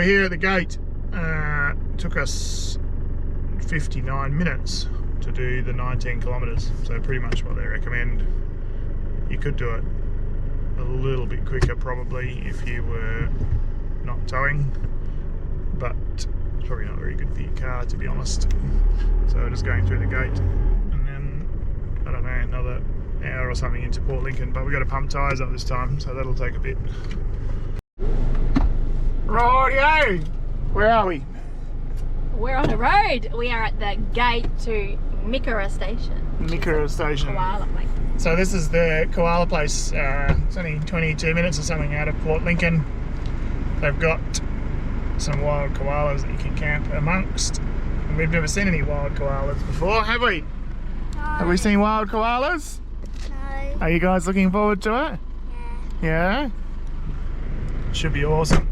we're here at the gate. Took us 59 minutes to do the 19 kilometres, so pretty much what they recommend. You could do it a little bit quicker probably if you were not towing, but it's probably not very good for your car, to be honest. So we're just going through the gate and then, I don't know, another hour or something into Port Lincoln, but we've got to pump tyres up this time, so that'll take a bit. Rightio! Where are we? We're on the road. We are at the gate to Mikara Station. Mikara Station. Koala place. So this is the koala place. It's only 22 minutes or something out of Port Lincoln. They've got some wild koalas that you can camp amongst. And we've never seen any wild koalas before, have we? No. Have we seen wild koalas? No. Are you guys looking forward to it? Yeah. Yeah? Should be awesome.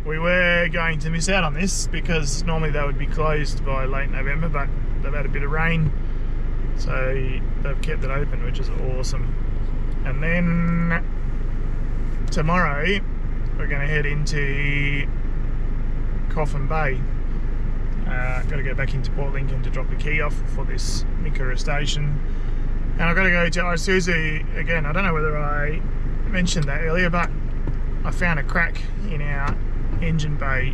We were going to miss out on this because normally they would be closed by late November, but they've had a bit of rain, so they've kept it open, which is awesome. And then tomorrow we're going to head into Coffin Bay. Got to go back into Port Lincoln to drop the key off for this Mikara station, and I've got to go to Isuzu again. I don't know whether I mentioned that earlier, but I found a crack in our engine bay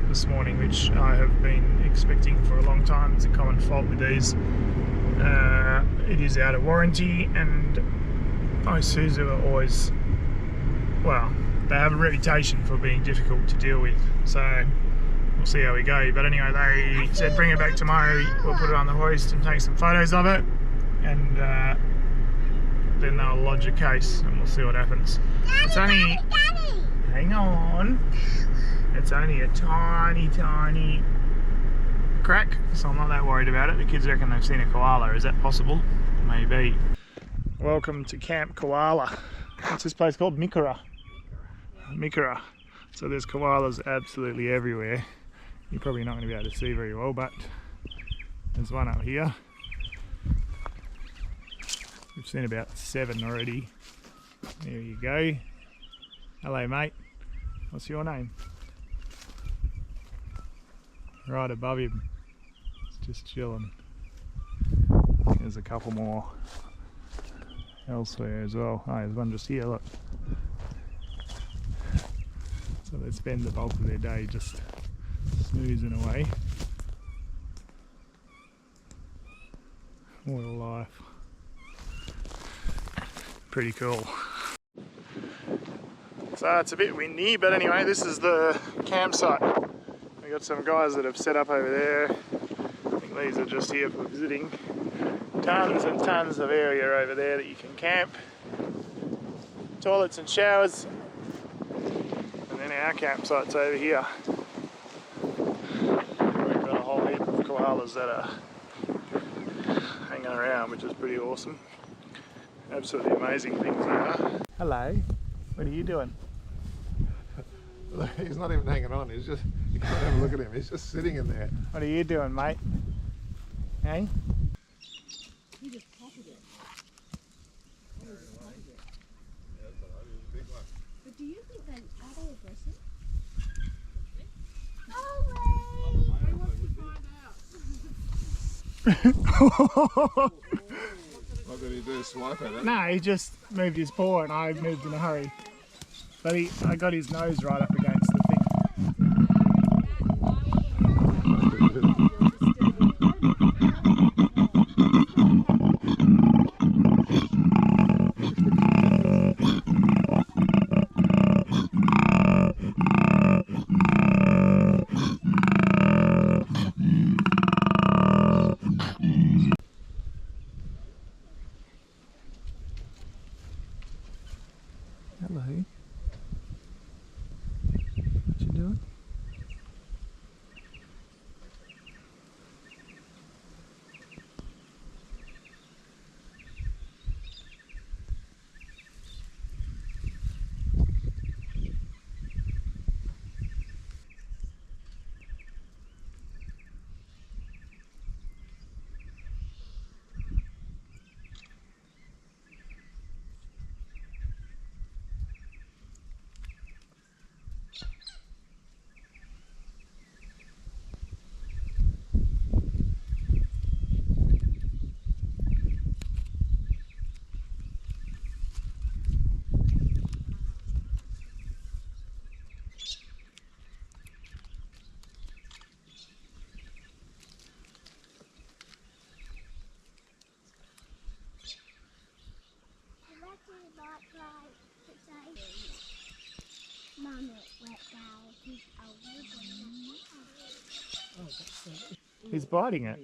this morning, which I have been expecting for a long time. It's a common fault with these. It is out of warranty, and Isuzu are always, well, they have a reputation for being difficult to deal with, so we'll see how we go. But anyway, they said bring it back tomorrow, we'll put it on the hoist and take some photos of it, and then they'll lodge a case and we'll see what happens. It's only, hang on, it's only a tiny crack, so I'm not that worried about it. The kids reckon they've seen a koala. Is that possible? Maybe. Welcome to Camp Koala. What's this place called? Mikara. Mikara. So there's koalas absolutely everywhere. You're probably not going to be able to see very well, but there's one up here. We've seen about 7 already. There you go. Hello mate. What's your name? Right above him. It's just chilling. There's a couple more elsewhere as well. Oh, there's one just here, look. So they spend the bulk of their day just snoozing away. What a life. Pretty cool. So it's a bit windy, but anyway, this is the campsite. We've got some guys that have set up over there. I think these are just here for visiting. Tons and tons of area over there that you can camp. Toilets and showers. And then our campsite's over here. We've got a whole heap of koalas that are hanging around, which is pretty awesome. Absolutely amazing things they are. Hello, what are you doing? He's not even hanging on, he's just, you can't have a look at him, he's just sitting in there. What are you doing, mate? Hey? He just copied it. But do you think that, are they aggressive? What did he do, swipe at it? No, he just moved his paw and I moved in a hurry. But I got his nose right up against the thing. Hello. What you doing? He's biting it.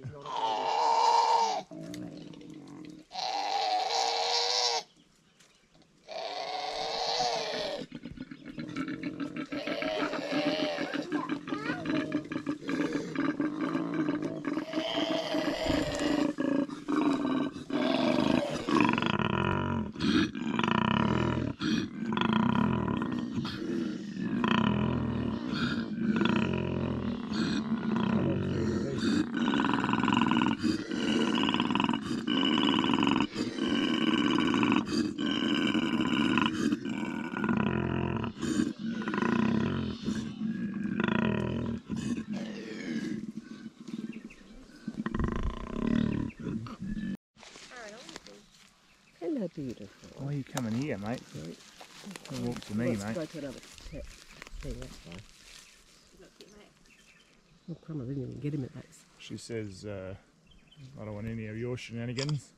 Hello, beautiful. Why are you coming here, mate? Don't walk to me, Let's mate. go to another thing, that's fine. Oh, come on, I didn't even get him at that. She says, I don't want any of your shenanigans.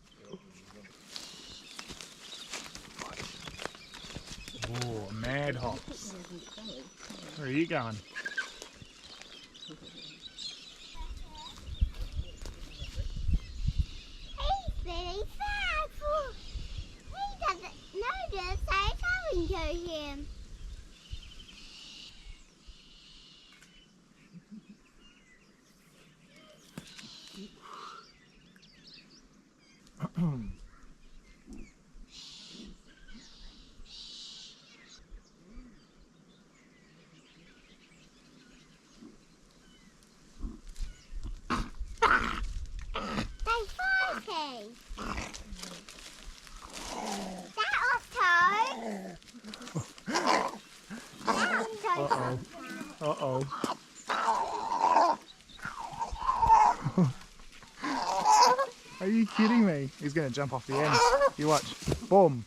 Oh, mad hops. Where are you going? He's very sad. He doesn't notice I'm coming to him. Uh-oh. Are you kidding me? He's going to jump off the end. You watch. Boom.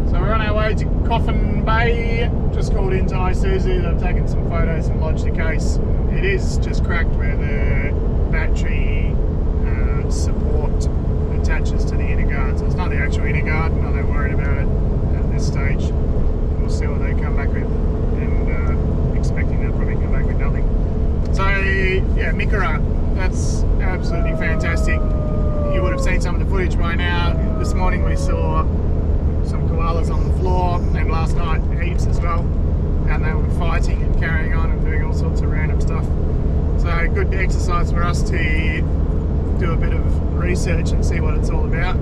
So we're on our way to Coffin Bay. Just called into Isuzu. They've taken some photos and lodged a case. It is just cracked where the battery support attaches to the inner guard. So it's not the actual inner guard. I'm not that worried about it at this stage. We'll see what they come back with, and expecting they'll probably come back with nothing. So yeah, Mikara, that's absolutely fantastic. You would have seen some of the footage by now. This morning we saw some koalas on the floor, and last night heaps as well, and they were fighting and carrying on and doing all sorts of random stuff. So good exercise for us to do a bit of research and see what it's all about.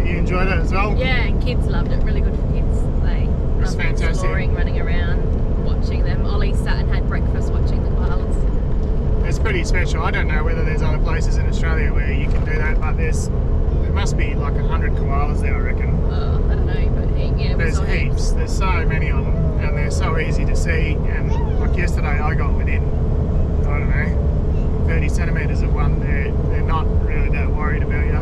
You enjoyed it as well? Yeah, and kids loved it. Really good for kids. They It's fantastic. exploring, running around, watching them. Ollie sat and had breakfast watching the koalas. It's pretty special. I don't know whether there's other places in Australia where you can do that, but there must be like 100 koalas there, I reckon. I don't know, but yeah, we There's saw heaps. There's so many of them, and they're so easy to see. And like yesterday, I got within, I don't know, 30 centimetres of one. They're not really that worried about you,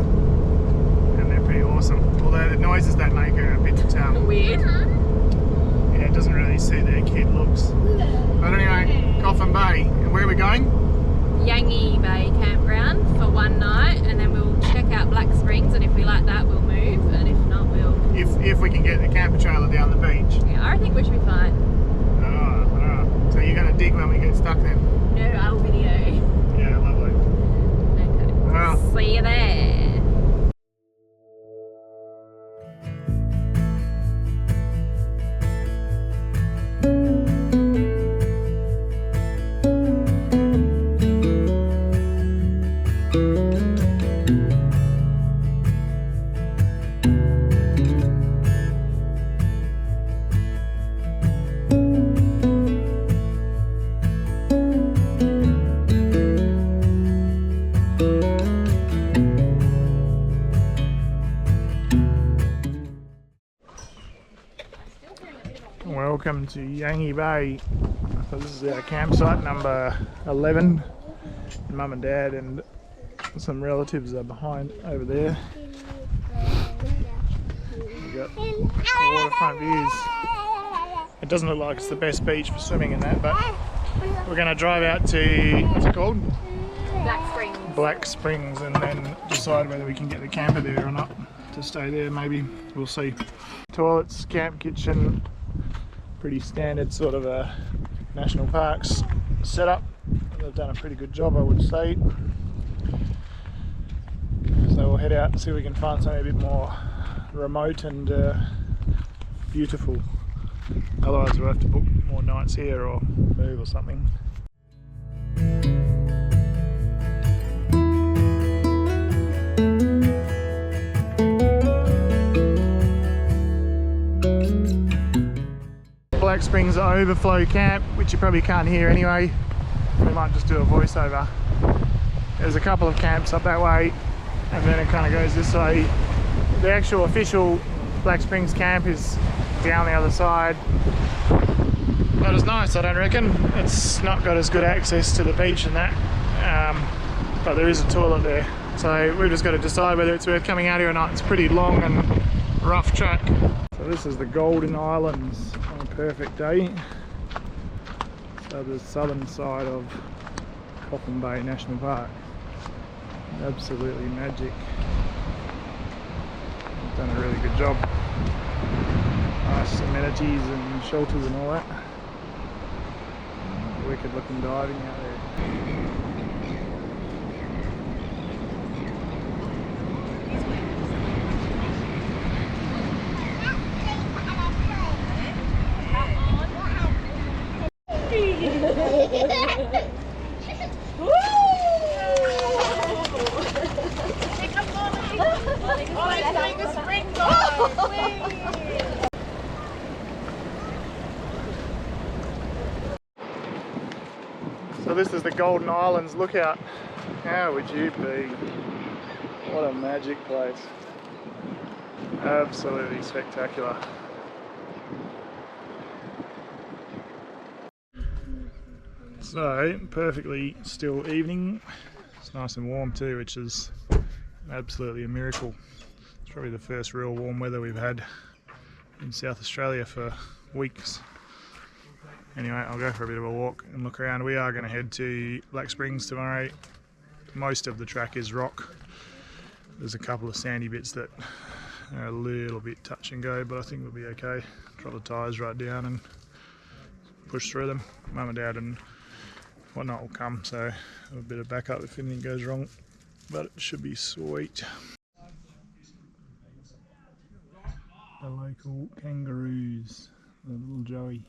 and they're pretty awesome. Although the noises they make are a bit weird. yeah, it doesn't really suit their kid looks. But anyway, Coffin Bay. And where are we going? Yangi Bay campground for one night, and then we'll check out Black Springs, and if we like that we'll move, and if not we'll... If we can get the camper trailer down the beach. Yeah, I think we should be fine. Oh. So you're going to dig when we get stuck then? No, I'll video. Yeah, lovely. Okay. Alright. See you there. Welcome to Yangi Bay. So this is our campsite number 11. Mum and Dad and some relatives are behind over there. We've got waterfront views. It doesn't look like it's the best beach for swimming in that, but we're going to drive out to, what's it called? Black Springs. Black Springs, and then decide whether we can get the camper there or not to stay there. Maybe we'll see. Toilets, camp kitchen, pretty standard sort of a national parks setup. They've done a pretty good job, I would say. So we'll head out and see if we can find something a bit more remote and beautiful. Otherwise we'll have to book more nights here or move or something. Black Springs Overflow Camp, which you probably can't hear anyway. We might just do a voiceover. There's a couple of camps up that way, and then it kind of goes this way. The actual official Black Springs camp is down the other side. Not as nice, I don't reckon. It's not got as good access to the beach and that, but there is a toilet there. So we've just got to decide whether it's worth coming out here or not. It's a pretty long and rough track. So this is the Golden Islands on a perfect day. So the southern side of Coffin Bay National Park. Absolutely magic. They've done a really good job. Nice amenities and shelters and all that. Wicked looking diving out there. So this is the Golden Islands lookout. How would you be? What a magic place. Absolutely spectacular. So, perfectly still evening. It's nice and warm too, which is absolutely a miracle. It's probably the first real warm weather we've had in South Australia for weeks. Anyway, I'll go for a bit of a walk and look around. We are going to head to Black Springs tomorrow. Most of the track is rock. There's a couple of sandy bits that are a little bit touch and go, but I think we'll be okay. Drop the tyres right down and push through them. Mum and Dad and whatnot will come, so a bit of backup if anything goes wrong, but it should be sweet. The local kangaroos, the little Joey.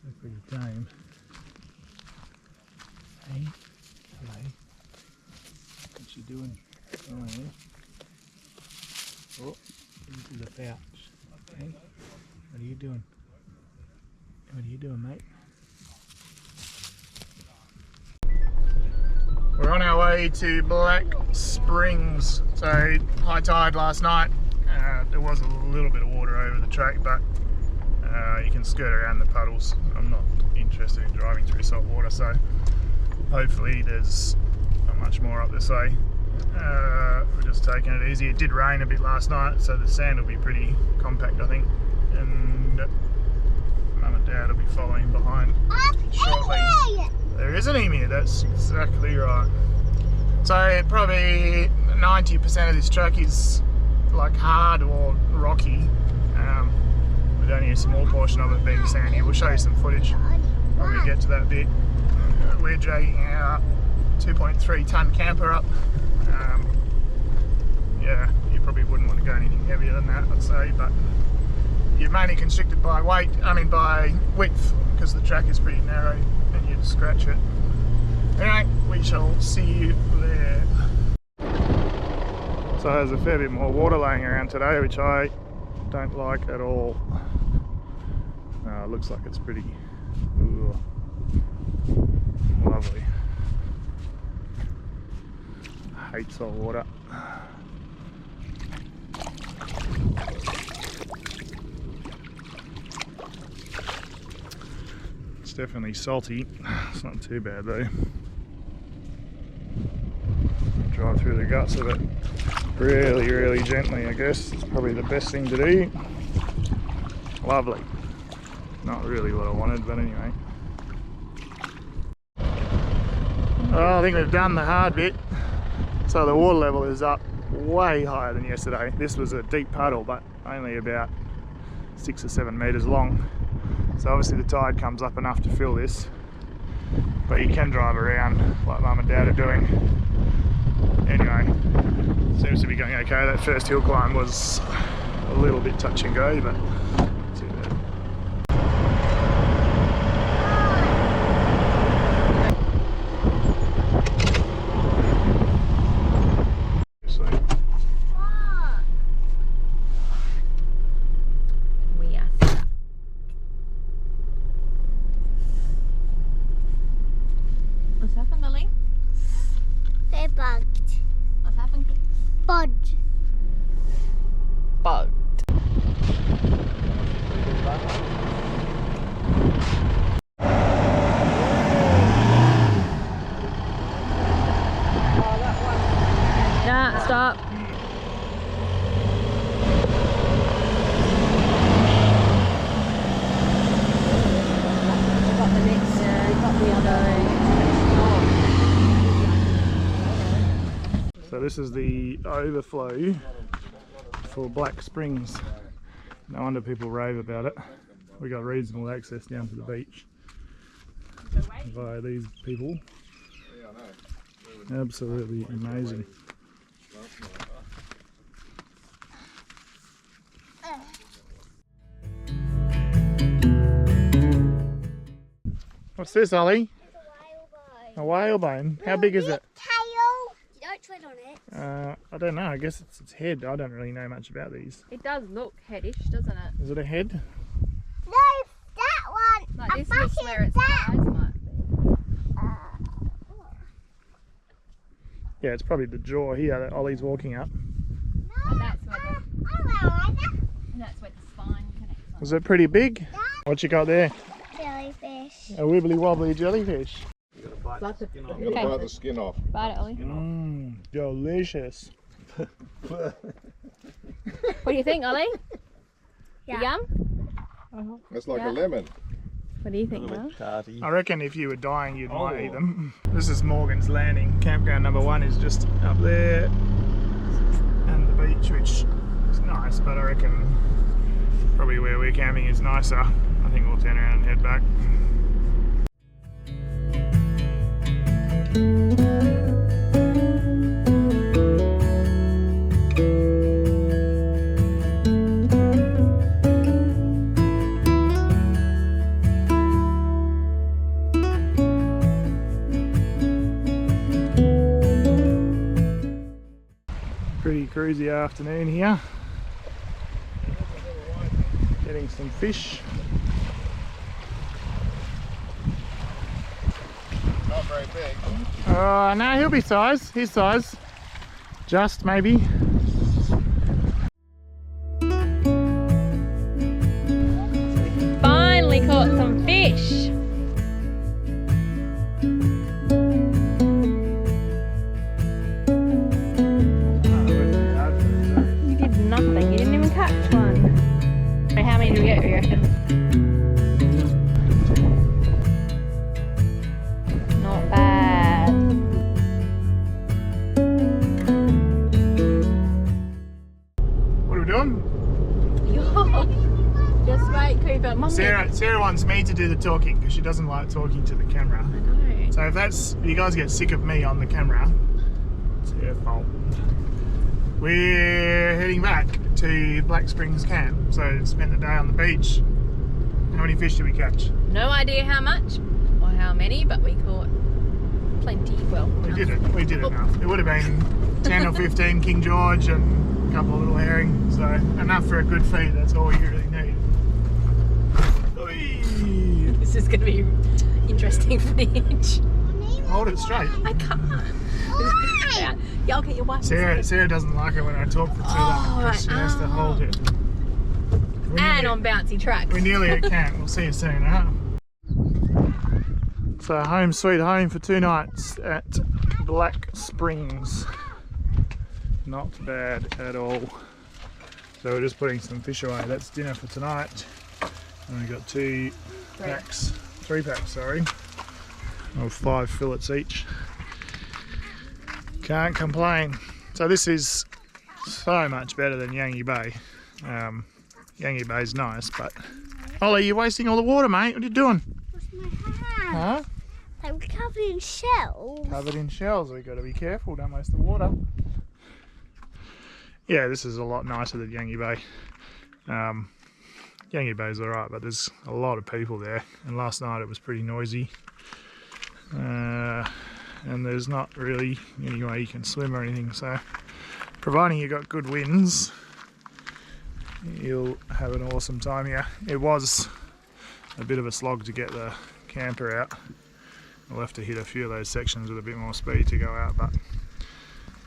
They're pretty tame. Hey, hello. What you doing? Oh, yeah. Oh, into the pouch. Hey, what are you doing? What are you doing, mate? We're on our way to Black Springs. So, high tide last night. There was a little bit of water over the track, but you can skirt around the puddles. I'm not interested in driving through salt water, so hopefully there's not much more up this way. We're just taking it easy. It did rain a bit last night, so the sand will be pretty compact, I think, and Mum and Dad will be following behind shortly. There is an emu, that's exactly right. So probably 90% of this track is like hard or rocky, with only a small portion of it being sandy. We'll show you some footage when we get to that bit. We're dragging our 2.3 tonne camper up. Yeah, you probably wouldn't want to go anything heavier than that, I'd say, but you're mainly constricted by by width, because the track is pretty narrow and you'd scratch it. Anyway, we shall see you there. So there's a fair bit more water laying around today, which I don't like at all. It looks like it's pretty lovely. I hate salt water. It's definitely salty. It's not too bad though. Drive through the guts of it really, really gently, I guess. It's probably the best thing to do. Lovely. Not really what I wanted, but anyway. Oh, I think we've done the hard bit. So the water level is up way higher than yesterday. This was a deep puddle, but only about 6 or 7 metres long. So obviously the tide comes up enough to fill this, but you can drive around like Mum and Dad are doing. Anyway, seems to be going okay. That first hill climb was a little bit touch and go, but not too bad. We are stuck. What's happened, Lily? They're bugged. What's happened? Bugged. Bugged. Nah, stop. Got the next, got the other. So this is the overflow for Black Springs. No wonder people rave about it. We got reasonable access down to the beach via these people. Absolutely amazing. What's this, Ollie? A whalebone. How big is it? Tail. You don't tread on it. I don't know. I guess it's its head. I don't really know much about these. It does look headish, doesn't it? Is it a head? No, that one. Like I this thought looks it where its was eyes that. might be. Yeah, it's probably the jaw here that Ollie's walking up. And that's where the spine connects on. Is it pretty big? What you got there? Jellyfish. A wibbly wobbly jellyfish. You gotta bite the skin off. Bite it, Ollie. Delicious. What do you think, Ollie? Yeah. Yum? It's like Yeah. a lemon. What do you think, Mel? I reckon if you were dying, you'd might eat them. This is Morgan's Landing. Campground number 1 is just up there, and the beach, which is nice, but I reckon probably where we're camping is nicer. I think we'll turn around and head back. Pretty cruisy afternoon here. Getting some fish. Not very big. No, he'll be his size. Just maybe. Finally caught some fish. You did nothing. You didn't even catch one. How many do we get, you reckon? Not bad. What are we doing? Just wait, Cooper. Mum, Sarah wants me to do the talking because she doesn't like talking to the camera. I know. So if you guys get sick of me on the camera, it's her fault. We're heading back to Black Springs Camp, so spent the day on the beach. How many fish did we catch? No idea how much or how many, but we caught plenty. Well, We did enough. It would have been 10 or 15 King George and a couple of little herring, so enough for a good feed. That's all you really need. Whee! This is going to be interesting footage. Oh, hold it straight. I can't. Yeah, I'll get your wife. Sarah doesn't like it when I talk for too long because she has to hold it. And on bouncy tracks. We're nearly at camp. We'll see you soon, huh? So home sweet home for 2 nights at Black Springs. Not bad at all. So we're just putting some fish away. That's dinner for tonight. And we've got 3 packs, sorry, of 5 fillets each. Can't complain. So this is so much better than Yangi Bay. Yangi Bay's nice, but Ollie, you're wasting all the water, mate. What are you doing? What's my hand? Huh? I'm covered in shells. Covered in shells. We've got to be careful, don't waste the water. Yeah, this is a lot nicer than Yangi Bay. Yangi Bay's alright, but there's a lot of people there, and last night it was pretty noisy. And there's not really any way you can swim or anything, so providing you got good winds, you'll have an awesome time here. It was a bit of a slog to get the camper out. We'll have to hit a few of those sections with a bit more speed to go out, but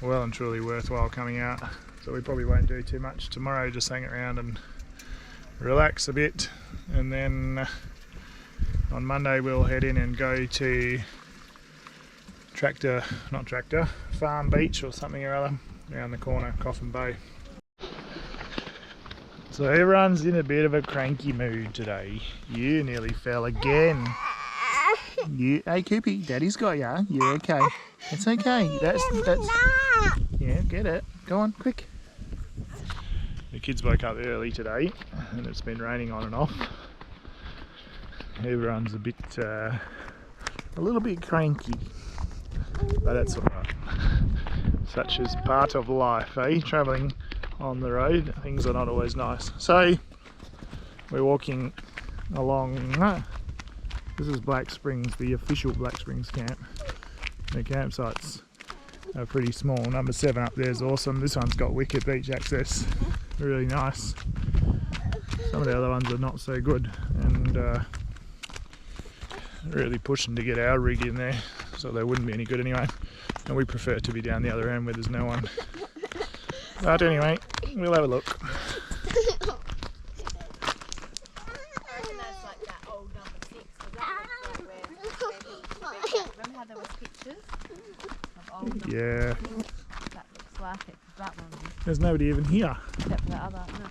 well and truly worthwhile coming out. So we probably won't do too much tomorrow, just hang around and relax a bit, and then on Monday we'll head in and go to Farm Beach or something or other around the corner, Coffin Bay. So everyone's in a bit of a cranky mood today. You nearly fell again. Hey Koopy, Daddy's got ya. Yeah, okay. It's okay. That's yeah, get it. Go on, quick. The kids woke up early today and it's been raining on and off. Everyone's a little bit cranky, but that's alright. Such is part of life, eh? Travelling on the road, things are not always nice. So we're walking along. This is Black Springs, the official Black Springs camp. The campsites are pretty small. Number 7 up there is awesome. This one's got wicked beach access, really nice. Some of the other ones are not so good, and really pushing to get our rig in there, so they wouldn't be any good anyway. And we prefer to be down the other end where there's no one. But anyway, we'll have a look. Remember how there was pictures of old Yeah. That looks like it, that one. There's nobody even here. Except for that other. No.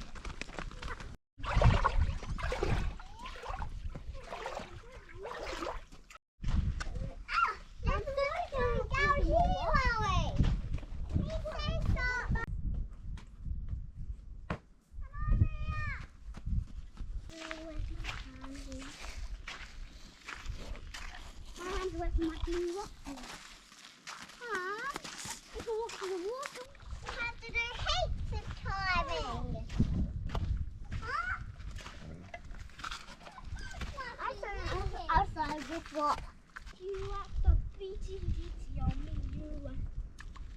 What? You like the beating on me,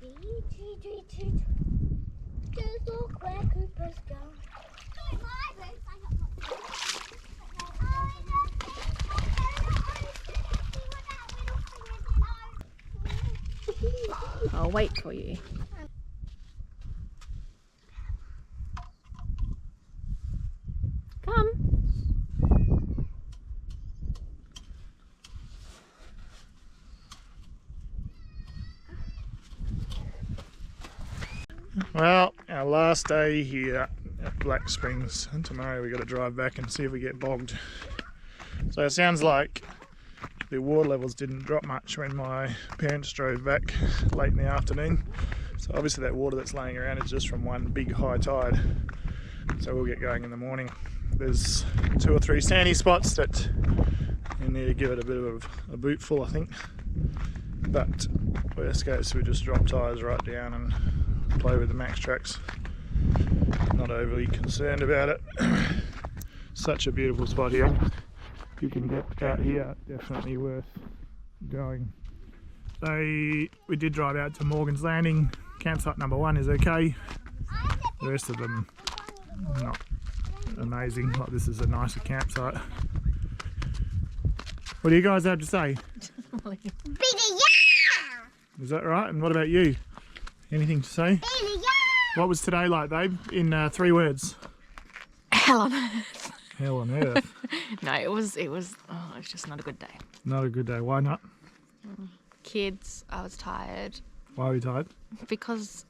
you just look where Coopers go. I'll wait for you. Come. Well, our last day here at Black Springs, and tomorrow we've got to drive back and see if we get bogged. So it sounds like the water levels didn't drop much when my parents drove back late in the afternoon. So obviously that water that's laying around is just from one big high tide. So we'll get going in the morning. There's 2 or 3 sandy spots that you need to give it a bit of a boot full, I think. But worst case, we just drop tyres right down and play with the max tracks. Not overly concerned about it. Such a beautiful spot here. If you can get out here, definitely worth going. So we did drive out to Morgan's Landing. Campsite number 1 is okay. The rest of them not amazing. Like, this is a nicer campsite. What do you guys have to say? Bigger yeah! Is that right? And what about you? Anything to say? Bigger yeah! What was today like, babe? In 3 words. Hell on earth. Hell on earth. No, it was just not a good day. Not a good day. Why not? Kids, I was tired Why are we tired? because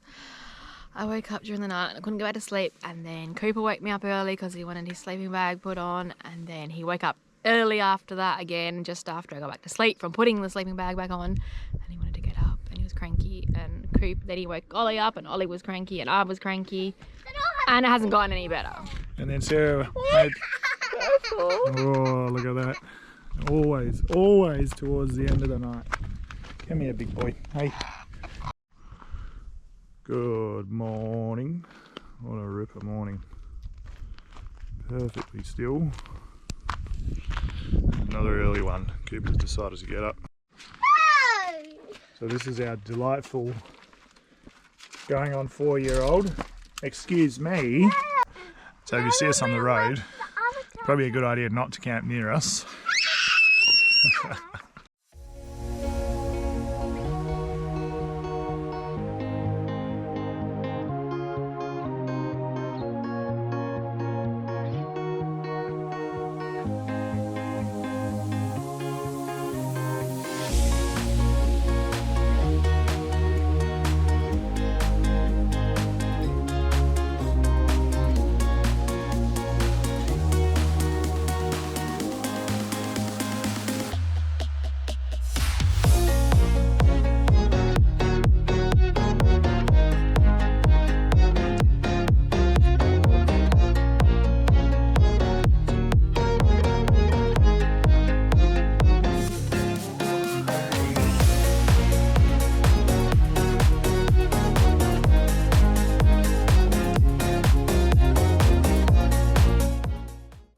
I woke up during the night and I couldn't go back to sleep, and then Cooper woke me up early because he wanted his sleeping bag put on, and then he woke up early after that again, just after I got back to sleep from putting the sleeping bag back on, and he wanted to get up and he was cranky, and then he woke Ollie up and Ollie was cranky and I was cranky, and it hasn't gotten any better. And then Sarah made... Oh, look at that. Always towards the end of the night. Come here, big boy. Hey. Good morning. What a ripper morning. Perfectly still. Another early one. Cooper's decided to get up. So this is our delightful going on 4-year-old. Excuse me. So if you see us on the road, probably a good idea not to camp near us.